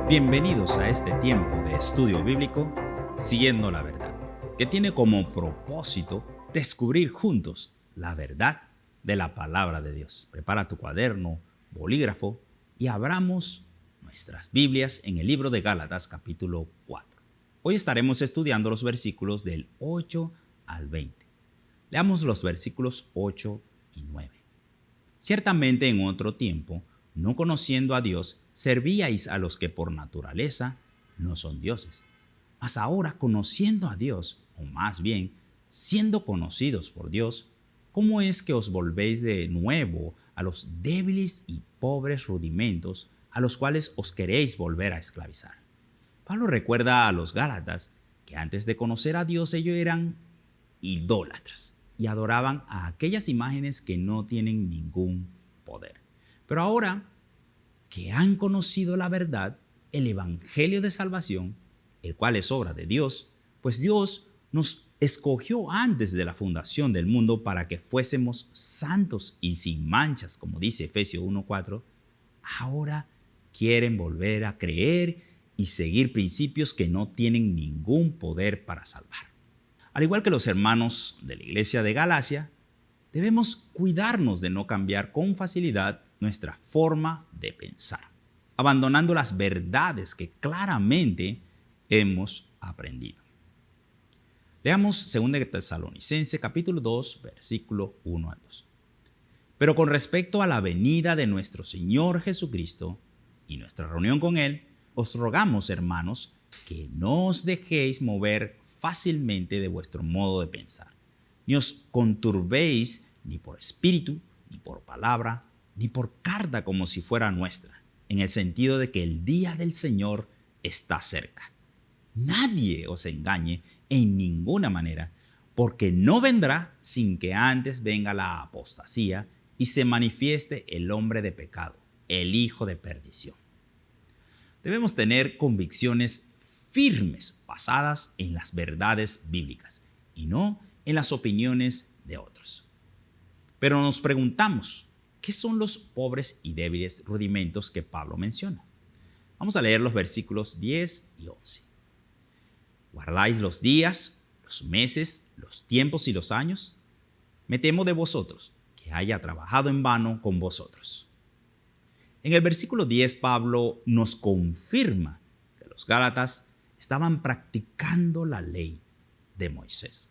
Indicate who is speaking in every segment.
Speaker 1: Bienvenidos a este tiempo de estudio bíblico Siguiendo la Verdad, que tiene como propósito descubrir juntos la verdad de la palabra de Dios. Prepara tu cuaderno, bolígrafo y abramos nuestras Biblias en el libro de Gálatas capítulo 4. Hoy estaremos estudiando los versículos del 8 al 20. Leamos los versículos 8 y 9. Ciertamente en otro tiempo, no conociendo a Dios, servíais a los que por naturaleza no son dioses. Mas ahora, conociendo a Dios, o más bien, siendo conocidos por Dios, ¿cómo es que os volvéis de nuevo a los débiles y pobres rudimentos a los cuales os queréis volver a esclavizar? Pablo recuerda a los Gálatas que antes de conocer a Dios ellos eran idólatras y adoraban a aquellas imágenes que no tienen ningún poder. Pero ahora que han conocido la verdad, el evangelio de salvación, el cual es obra de Dios, pues Dios nos escogió antes de la fundación del mundo para que fuésemos santos y sin manchas, como dice Efesios 1:4, ahora quieren volver a creer y seguir principios que no tienen ningún poder para salvar. Al igual que los hermanos de la iglesia de Galacia, debemos cuidarnos de no cambiar con facilidad nuestra forma de pensar, abandonando las verdades que claramente hemos aprendido. Leamos 2 Tesalonicenses capítulo 2, versículo 1 al 2. Pero con respecto a la venida de nuestro Señor Jesucristo y nuestra reunión con Él, os rogamos, hermanos, que no os dejéis mover fácilmente de vuestro modo de pensar, ni os conturbéis ni por espíritu, ni por palabra, ni por carta como si fuera nuestra, en el sentido de que el día del Señor está cerca. Nadie os engañe en ninguna manera, porque no vendrá sin que antes venga la apostasía y se manifieste el hombre de pecado, el hijo de perdición. Debemos tener convicciones firmes basadas en las verdades bíblicas y no en las opiniones de otros. Pero nos preguntamos, ¿qué son los pobres y débiles rudimentos que Pablo menciona? Vamos a leer los versículos 10 y 11. ¿Guardáis los días, los meses, los tiempos y los años? Me temo de vosotros, que haya trabajado en vano con vosotros. En el versículo 10, Pablo nos confirma que los Gálatas estaban practicando la ley de Moisés.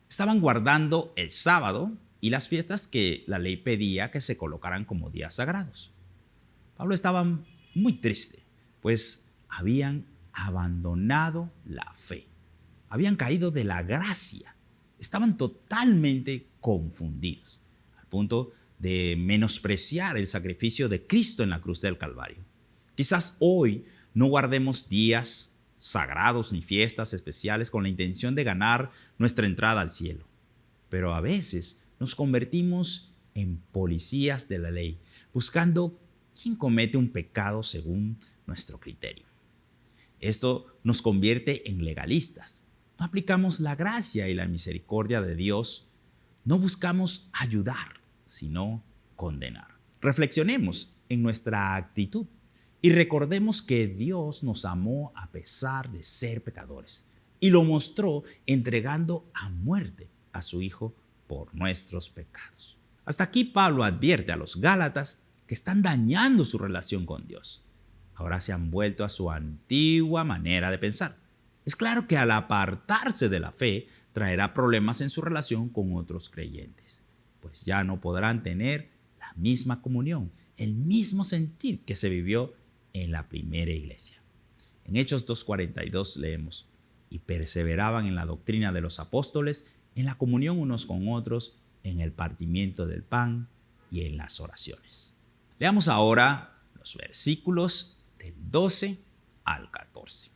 Speaker 1: Estaban guardando el sábado y las fiestas que la ley pedía que se colocaran como días sagrados. Pablo estaba muy triste, pues habían abandonado la fe. Habían caído de la gracia. Estaban totalmente confundidos, al punto de menospreciar el sacrificio de Cristo en la cruz del Calvario. Quizás hoy no guardemos días sagrados ni fiestas especiales con la intención de ganar nuestra entrada al cielo. Pero a veces nos convertimos en policías de la ley, buscando quién comete un pecado según nuestro criterio. Esto nos convierte en legalistas. No aplicamos la gracia y la misericordia de Dios. No buscamos ayudar, sino condenar. Reflexionemos en nuestra actitud y recordemos que Dios nos amó a pesar de ser pecadores y lo mostró entregando a muerte a su Hijo por nuestros pecados. Hasta aquí Pablo advierte a los Gálatas que están dañando su relación con Dios. Ahora se han vuelto a su antigua manera de pensar. Es claro que al apartarse de la fe traerá problemas en su relación con otros creyentes, pues ya no podrán tener la misma comunión, el mismo sentir que se vivió en la primera iglesia. En Hechos 2:42 leemos: y perseveraban en la doctrina de los apóstoles, en la comunión unos con otros, en el partimiento del pan y en las oraciones. Leamos ahora los versículos del 12 al 14.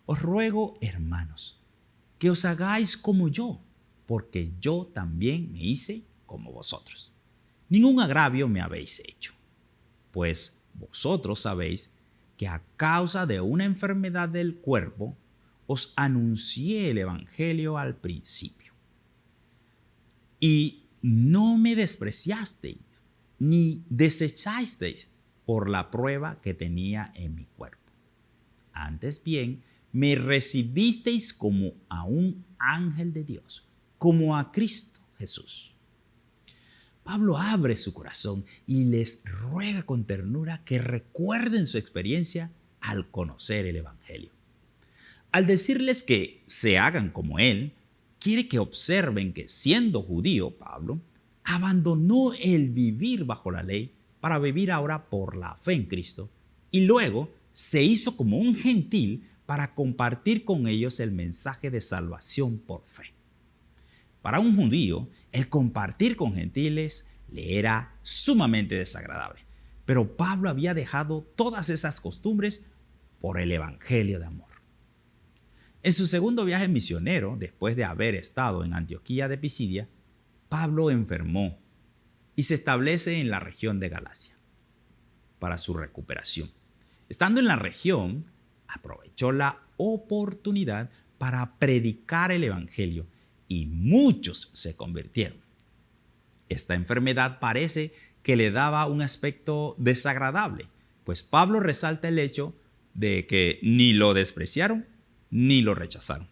Speaker 1: Os ruego, hermanos, que os hagáis como yo, porque yo también me hice como vosotros. Ningún agravio me habéis hecho, pues vosotros sabéis que a causa de una enfermedad del cuerpo os anuncié el evangelio al principio. Y no me despreciasteis, ni desechasteis, por la prueba que tenía en mi cuerpo. Antes bien, me recibisteis como a un ángel de Dios, como a Cristo Jesús. Pablo abre su corazón y les ruega con ternura que recuerden su experiencia al conocer el Evangelio. Al decirles que se hagan como él, quiere que observen que siendo judío, Pablo abandonó el vivir bajo la ley para vivir ahora por la fe en Cristo y luego se hizo como un gentil para compartir con ellos el mensaje de salvación por fe. Para un judío, el compartir con gentiles le era sumamente desagradable, pero Pablo había dejado todas esas costumbres por el evangelio de amor. En su segundo viaje misionero, después de haber estado en Antioquía de Pisidia, Pablo enfermó y se establece en la región de Galacia para su recuperación. Estando en la región, aprovechó la oportunidad para predicar el evangelio y muchos se convirtieron. Esta enfermedad parece que le daba un aspecto desagradable, pues Pablo resalta el hecho de que ni lo despreciaron ni lo rechazaron.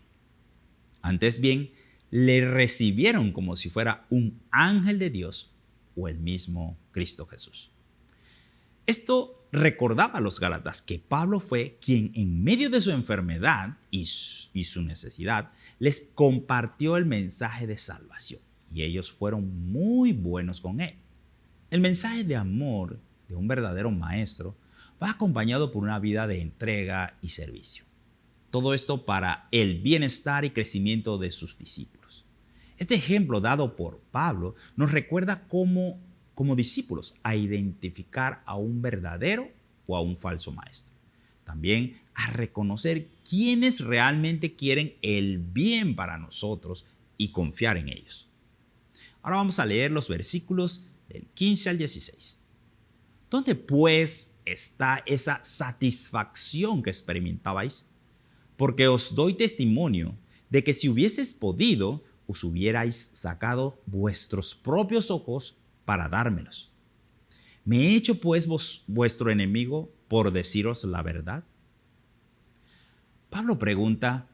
Speaker 1: Antes bien, le recibieron como si fuera un ángel de Dios o el mismo Cristo Jesús. Esto recordaba a los gálatas que Pablo fue quien en medio de su enfermedad y su necesidad les compartió el mensaje de salvación y ellos fueron muy buenos con él. El mensaje de amor de un verdadero maestro va acompañado por una vida de entrega y servicio. Todo esto para el bienestar y crecimiento de sus discípulos. Este ejemplo dado por Pablo nos recuerda como discípulos a identificar a un verdadero o a un falso maestro. También a reconocer quiénes realmente quieren el bien para nosotros y confiar en ellos. Ahora vamos a leer los versículos del 15 al 16. ¿Dónde pues está esa satisfacción que experimentabais? Porque os doy testimonio de que si hubieses podido, os hubierais sacado vuestros propios ojos para dármelos. ¿Me he hecho pues vuestro enemigo por deciros la verdad? Pablo pregunta,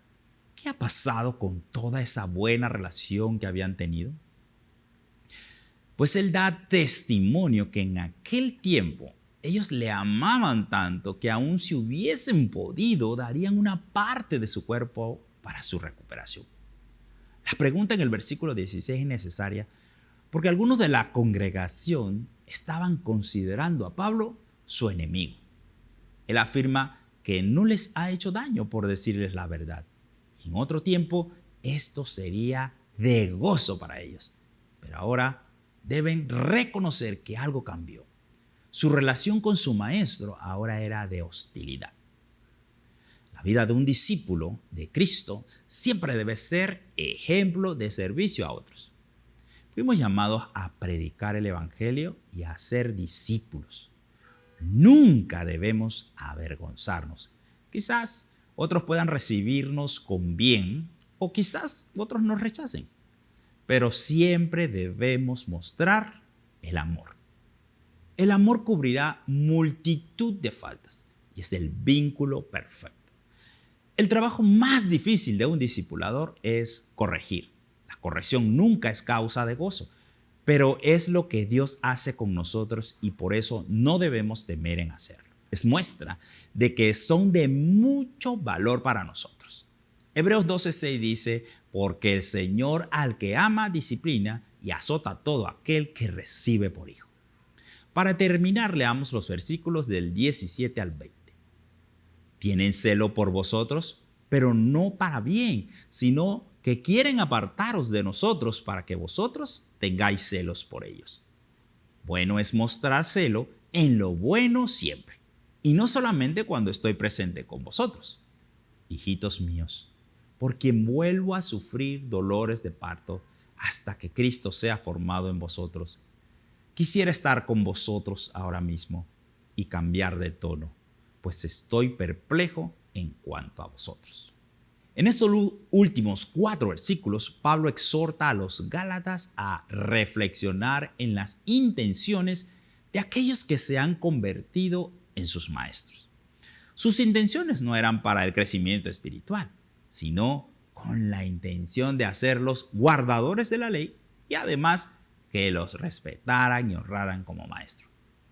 Speaker 1: ¿qué ha pasado con toda esa buena relación que habían tenido? Pues él da testimonio que en aquel tiempo ellos le amaban tanto que aun si hubiesen podido, darían una parte de su cuerpo para su recuperación. La pregunta en el versículo 16 es necesaria porque algunos de la congregación estaban considerando a Pablo su enemigo. Él afirma que no les ha hecho daño por decirles la verdad. En otro tiempo, esto sería de gozo para ellos. Pero ahora deben reconocer que algo cambió. Su relación con su maestro ahora era de hostilidad. La vida de un discípulo de Cristo siempre debe ser ejemplo de servicio a otros. Fuimos llamados a predicar el evangelio y a ser discípulos. Nunca debemos avergonzarnos. Quizás otros puedan recibirnos con bien o quizás otros nos rechacen. Pero siempre debemos mostrar el amor. El amor cubrirá multitud de faltas y es el vínculo perfecto. El trabajo más difícil de un discipulador es corregir. La corrección nunca es causa de gozo, pero es lo que Dios hace con nosotros y por eso no debemos temer en hacerlo. Es muestra de que son de mucho valor para nosotros. Hebreos 12:6 dice, porque el Señor al que ama disciplina y azota a todo aquel que recibe por hijo. Para terminar, leamos los versículos del 17 al 20. Tienen celo por vosotros, pero no para bien, sino que quieren apartaros de nosotros para que vosotros tengáis celos por ellos. Bueno es mostrar celo en lo bueno siempre, y no solamente cuando estoy presente con vosotros. Hijitos míos, por quien vuelvo a sufrir dolores de parto hasta que Cristo sea formado en vosotros. Quisiera estar con vosotros ahora mismo y cambiar de tono, pues estoy perplejo en cuanto a vosotros. En estos últimos 4 versículos, Pablo exhorta a los Gálatas a reflexionar en las intenciones de aquellos que se han convertido en sus maestros. Sus intenciones no eran para el crecimiento espiritual, sino con la intención de hacerlos guardadores de la ley y además que los respetaran y honraran como maestro.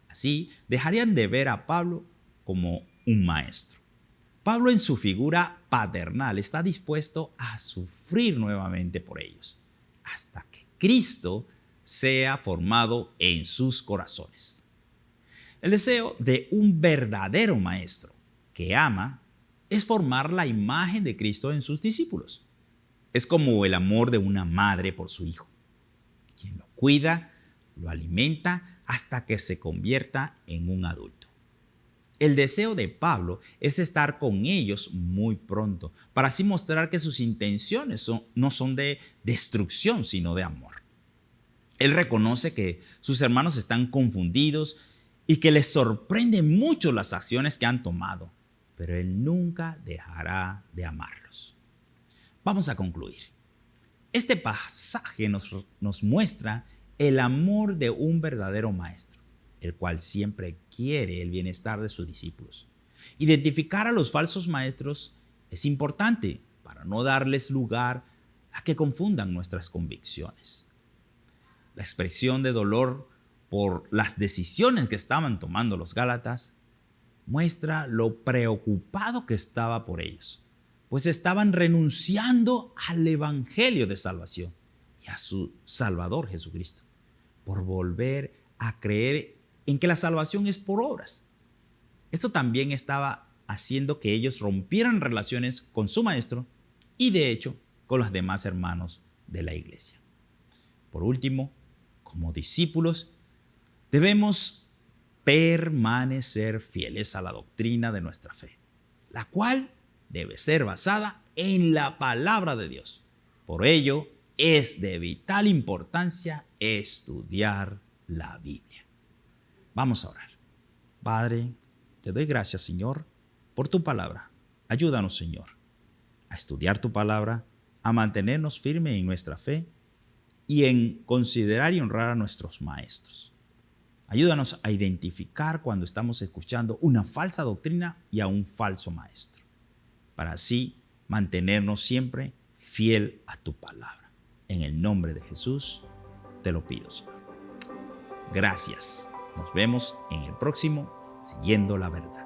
Speaker 1: Así dejarían de ver a Pablo como un maestro. Pablo en su figura paternal está dispuesto a sufrir nuevamente por ellos, hasta que Cristo sea formado en sus corazones. El deseo de un verdadero maestro que ama es formar la imagen de Cristo en sus discípulos. Es como el amor de una madre por su hijo, quien lo cuida, lo alimenta hasta que se convierta en un adulto. El deseo de Pablo es estar con ellos muy pronto, para así mostrar que sus intenciones no son de destrucción, sino de amor. Él reconoce que sus hermanos están confundidos y que les sorprenden mucho las acciones que han tomado, pero él nunca dejará de amarlos. Vamos a concluir. Este pasaje nos muestra el amor de un verdadero maestro, el cual siempre quiere el bienestar de sus discípulos. Identificar a los falsos maestros es importante para no darles lugar a que confundan nuestras convicciones. La expresión de dolor por las decisiones que estaban tomando los gálatas muestra lo preocupado que estaba por ellos, pues estaban renunciando al evangelio de salvación y a su Salvador Jesucristo, por volver a creer en que la salvación es por obras. Esto también estaba haciendo que ellos rompieran relaciones con su maestro y de hecho con los demás hermanos de la iglesia. Por último, como discípulos, debemos permanecer fieles a la doctrina de nuestra fe, la cual debe ser basada en la palabra de Dios. Por ello, es de vital importancia estudiar la Biblia. Vamos a orar. Padre, te doy gracias, Señor, por tu palabra. Ayúdanos, Señor, a estudiar tu palabra, a mantenernos firmes en nuestra fe y en considerar y honrar a nuestros maestros. Ayúdanos a identificar cuando estamos escuchando una falsa doctrina y a un falso maestro, para así mantenernos siempre fiel a tu palabra. En el nombre de Jesús te lo pido, Señor. Gracias. Nos vemos en el próximo Siguiendo la Verdad.